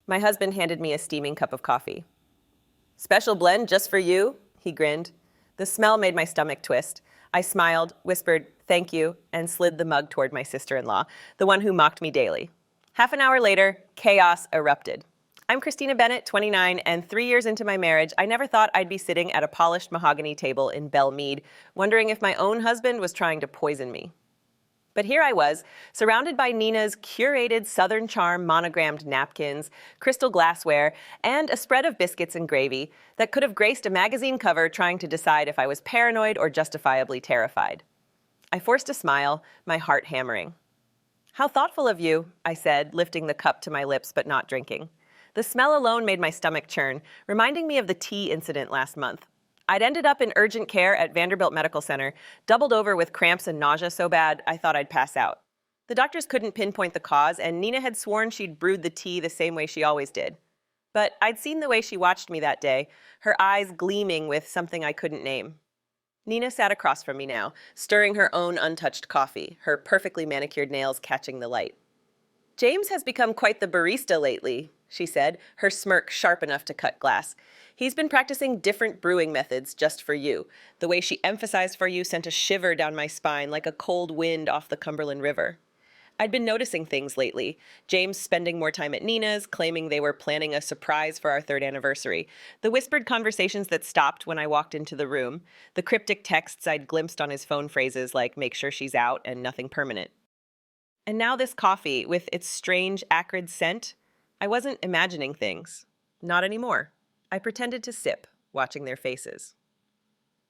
My husband handed me a steaming cup of coffee. "Special blend just for you," he grinned. The smell made my stomach twist. I smiled, whispered, "Thank you," and slid the mug toward my sister-in-law, the one who mocked me daily. Half an hour later, chaos erupted. I'm Christina Bennett, 29, and 3 years into my marriage, I never thought I'd be sitting at a polished mahogany table in Belle Meade, wondering if my own husband was trying to poison me. But here I was, surrounded by Nina's curated Southern Charm monogrammed napkins, crystal glassware, and a spread of biscuits and gravy that could have graced a magazine cover trying to decide if I was paranoid or justifiably terrified. I forced a smile, my heart hammering. "How thoughtful of you," I said, lifting the cup to my lips but not drinking. The smell alone made my stomach churn, reminding me of the tea incident last month. I'd ended up in urgent care at Vanderbilt Medical Center, doubled over with cramps and nausea so bad I thought I'd pass out. The doctors couldn't pinpoint the cause, and Nina had sworn she'd brewed the tea the same way she always did. But I'd seen the way she watched me that day, her eyes gleaming with something I couldn't name. Nina sat across from me now, stirring her own untouched coffee, her perfectly manicured nails catching the light. "James has become quite the barista lately," she said, her smirk sharp enough to cut glass. "He's been practicing different brewing methods just for you. The way she emphasized for you sent a shiver down my spine like a cold wind off the Cumberland River." I'd been noticing things lately. James spending more time at Nina's, claiming they were planning a surprise for our 3rd anniversary. The whispered conversations that stopped when I walked into the room. The cryptic texts I'd glimpsed on his phone, phrases like "make sure she's out" and "nothing permanent." And now this coffee, with its strange, acrid scent. I wasn't imagining things. Not anymore. I pretended to sip, watching their faces.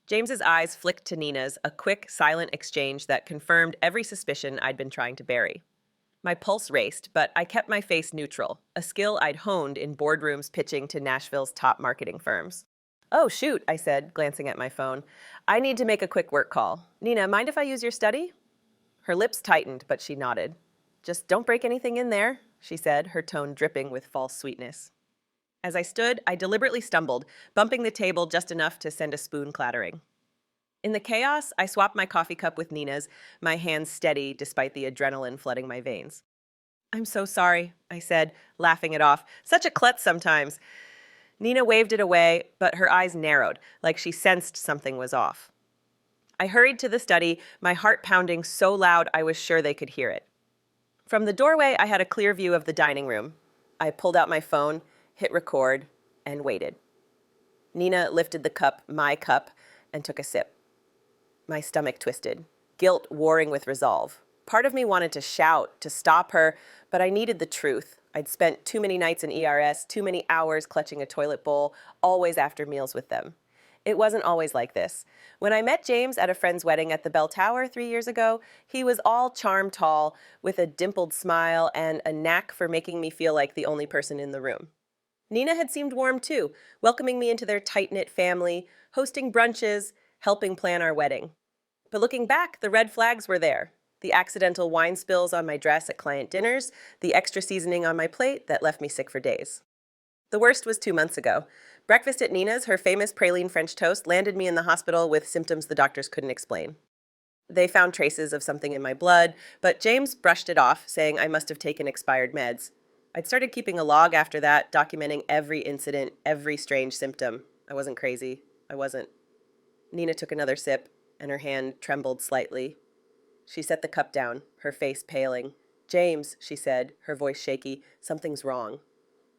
James's eyes flicked to Nina's, a quick, silent exchange that confirmed every suspicion I'd been trying to bury. My pulse raced, but I kept my face neutral, a skill I'd honed in boardrooms pitching to Nashville's top marketing firms. "Oh, shoot," I said, glancing at my phone. "I need to make a quick work call. Nina, mind if I use your study?" Her lips tightened, but she nodded. "Just don't break anything in there," she said, her tone dripping with false sweetness. As I stood, I deliberately stumbled, bumping the table just enough to send a spoon clattering. In the chaos, I swapped my coffee cup with Nina's, my hands steady despite the adrenaline flooding my veins. "I'm so sorry," I said, laughing it off. "Such a klutz sometimes." Nina waved it away, but her eyes narrowed, like she sensed something was off. I hurried to the study, my heart pounding so loud I was sure they could hear it. From the doorway, I had a clear view of the dining room. I pulled out my phone, hit record, and waited. Nina lifted the cup, my cup, and took a sip. My stomach twisted, guilt warring with resolve. Part of me wanted to shout, to stop her, but I needed the truth. I'd spent too many nights in ERS, too many hours clutching a toilet bowl, always after meals with them. It wasn't always like this. When I met James at a friend's wedding at the Bell Tower 3 years ago, he was all charm tall, with a dimpled smile and a knack for making me feel like the only person in the room. Nina had seemed warm too, welcoming me into their tight-knit family, hosting brunches, helping plan our wedding. But looking back, the red flags were there. The accidental wine spills on my dress at client dinners, the extra seasoning on my plate that left me sick for days. The worst was 2 months ago. Breakfast at Nina's, her famous praline French toast, landed me in the hospital with symptoms the doctors couldn't explain. They found traces of something in my blood, but James brushed it off, saying I must have taken expired meds. I'd started keeping a log after that, documenting every incident, every strange symptom. I wasn't crazy. I wasn't. Nina took another sip, and her hand trembled slightly. She set the cup down, her face paling. "James," she said, her voice shaky, "something's wrong."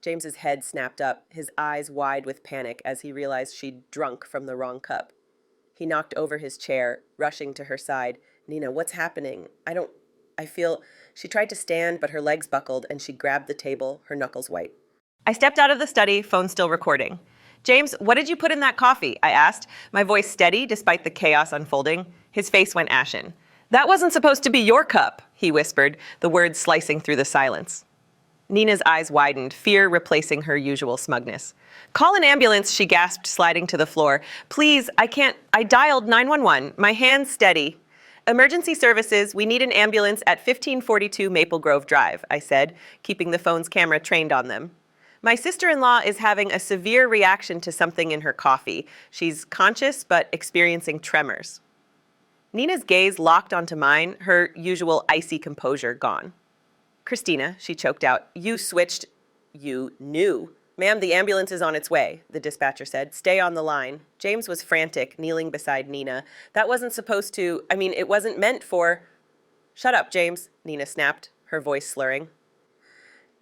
James's head snapped up, his eyes wide with panic as he realized she'd drunk from the wrong cup. He knocked over his chair, rushing to her side. "Nina, what's happening? I feel..." She tried to stand, but her legs buckled, and she grabbed the table, her knuckles white. I stepped out of the study, phone still recording. "James, what did you put in that coffee?" I asked, my voice steady despite the chaos unfolding. His face went ashen. "That wasn't supposed to be your cup," he whispered, the words slicing through the silence. Nina's eyes widened, fear replacing her usual smugness. "Call an ambulance," she gasped, sliding to the floor. "Please, I can't. I dialed 911, my hands steady." "Emergency services, we need an ambulance at 1542 Maple Grove Drive," I said, keeping the phone's camera trained on them. "My sister-in-law is having a severe reaction to something in her coffee. She's conscious but experiencing tremors." Nina's gaze locked onto mine, her usual icy composure gone. "Christina," she choked out, "you switched..." You knew. Ma'am, the ambulance is on its way, the dispatcher said. Stay on the line. James was frantic, kneeling beside Nina. That wasn't supposed to, it wasn't meant for... Shut up, James, Nina snapped, her voice slurring.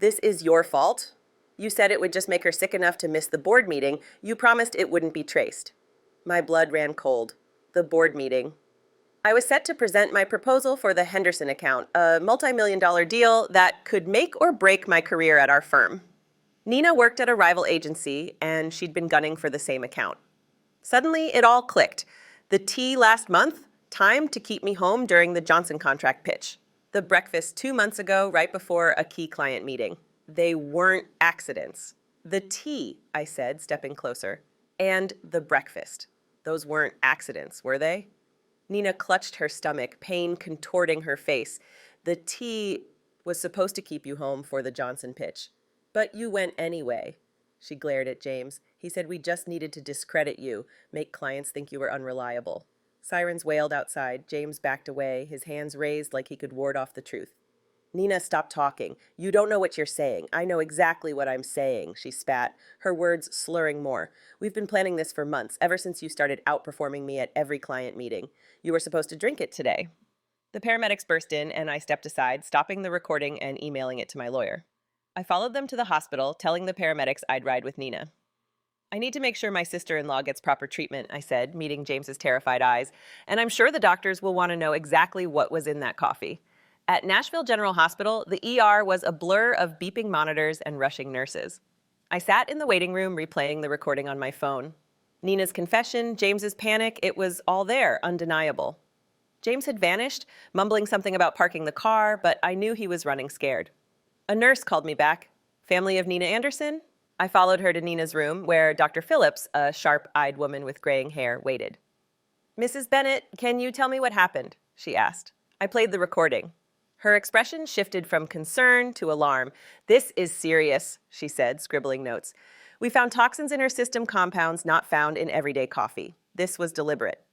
This is your fault. You said it would just make her sick enough to miss the board meeting. You promised it wouldn't be traced. My blood ran cold. The board meeting. I was set to present my proposal for the Henderson account, a multi-million-dollar deal that could make or break my career at our firm. Nina worked at a rival agency, and she'd been gunning for the same account. Suddenly, it all clicked. The tea last month, time to keep me home during the Johnson contract pitch. The breakfast 2 months ago, right before a key client meeting. They weren't accidents. The tea, I said, stepping closer, and the breakfast. Those weren't accidents, were they? Nina clutched her stomach, pain contorting her face. The tea was supposed to keep you home for the Johnson pitch. But you went anyway. She glared at James. He said we just needed to discredit you, make clients think you were unreliable. Sirens wailed outside. James backed away, his hands raised like he could ward off the truth. Nina, stop talking. You don't know what you're saying. I know exactly what I'm saying, she spat, her words slurring more. We've been planning this for months, ever since you started outperforming me at every client meeting. You were supposed to drink it today. The paramedics burst in, and I stepped aside, stopping the recording and emailing it to my lawyer. I followed them to the hospital, telling the paramedics I'd ride with Nina. I need to make sure my sister-in-law gets proper treatment, I said, meeting James's terrified eyes, and I'm sure the doctors will want to know exactly what was in that coffee. At Nashville General Hospital, the ER was a blur of beeping monitors and rushing nurses. I sat in the waiting room replaying the recording on my phone. Nina's confession, James's panic, it was all there, undeniable. James had vanished, mumbling something about parking the car, but I knew he was running scared. A nurse called me back. Family of Nina Anderson? I followed her to Nina's room, where Dr. Phillips, a sharp-eyed woman with graying hair, waited. Mrs. Bennett, can you tell me what happened? She asked. I played the recording. Her expression shifted from concern to alarm. This is serious, she said, scribbling notes. We found toxins in her system compounds not found in everyday coffee. This was deliberate.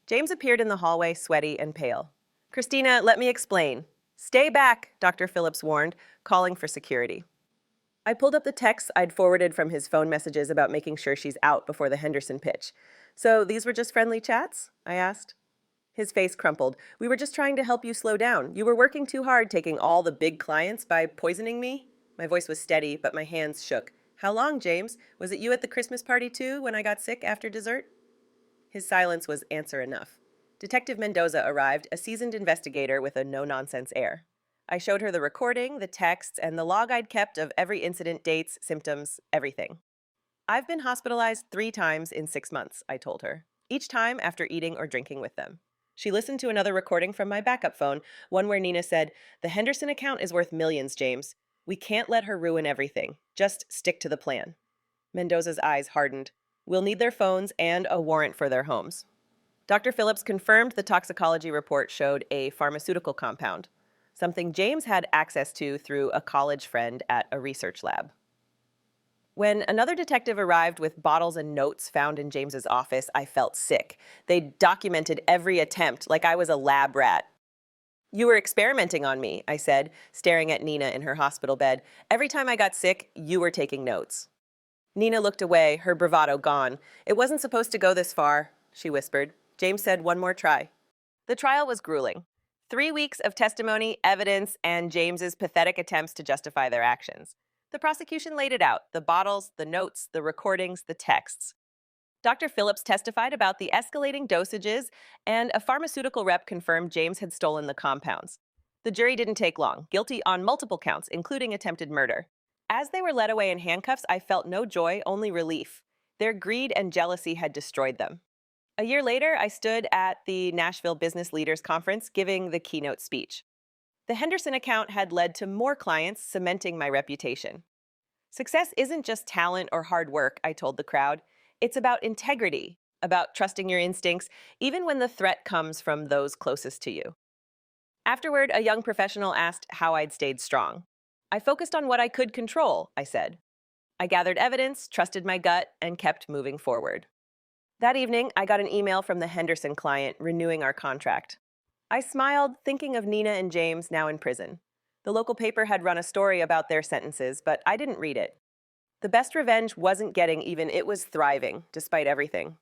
James appeared in the hallway, sweaty and pale. Christina, let me explain. Stay back, Dr. Phillips warned, calling for security. I pulled up the texts I'd forwarded from his phone messages about making sure she's out before the Henderson pitch. So these were just friendly chats? I asked. His face crumpled. We were just trying to help you slow down. You were working too hard taking all the big clients by poisoning me. My voice was steady, but my hands shook. How long, James? Was it you at the Christmas party too, when I got sick after dessert? His silence was answer enough. Detective Mendoza arrived, a seasoned investigator with a no-nonsense air. I showed her the recording, the texts, and the log I'd kept of every incident, dates, symptoms, everything. I've been hospitalized 3 times in 6 months, I told her, each time after eating or drinking with them. She listened to another recording from my backup phone, one where Nina said, "The Henderson account is worth millions, James. We can't let her ruin everything. Just stick to the plan." Mendoza's eyes hardened. We'll need their phones and a warrant for their homes. Dr. Phillips confirmed the toxicology report showed a pharmaceutical compound, something James had access to through a college friend at a research lab. When another detective arrived with bottles and notes found in James's office, I felt sick. They documented every attempt, like I was a lab rat. You were experimenting on me, I said, staring at Nina in her hospital bed. Every time I got sick, you were taking notes. Nina looked away, her bravado gone. It wasn't supposed to go this far, she whispered. James said, one more try. The trial was grueling. 3 weeks of testimony, evidence, and James's pathetic attempts to justify their actions. The prosecution laid it out, the bottles, the notes, the recordings, the texts. Dr. Phillips testified about the escalating dosages, and a pharmaceutical rep confirmed James had stolen the compounds. The jury didn't take long, guilty on multiple counts, including attempted murder. As they were led away in handcuffs, I felt no joy, only relief. Their greed and jealousy had destroyed them. A year later, I stood at the Nashville Business Leaders Conference giving the keynote speech. The Henderson account had led to more clients, cementing my reputation. Success isn't just talent or hard work, I told the crowd. It's about integrity, about trusting your instincts, even when the threat comes from those closest to you. Afterward, a young professional asked how I'd stayed strong. I focused on what I could control, I said. I gathered evidence, trusted my gut, and kept moving forward. That evening, I got an email from the Henderson client renewing our contract. I smiled, thinking of Nina and James now in prison. The local paper had run a story about their sentences, but I didn't read it. The best revenge wasn't getting even, it was thriving, despite everything.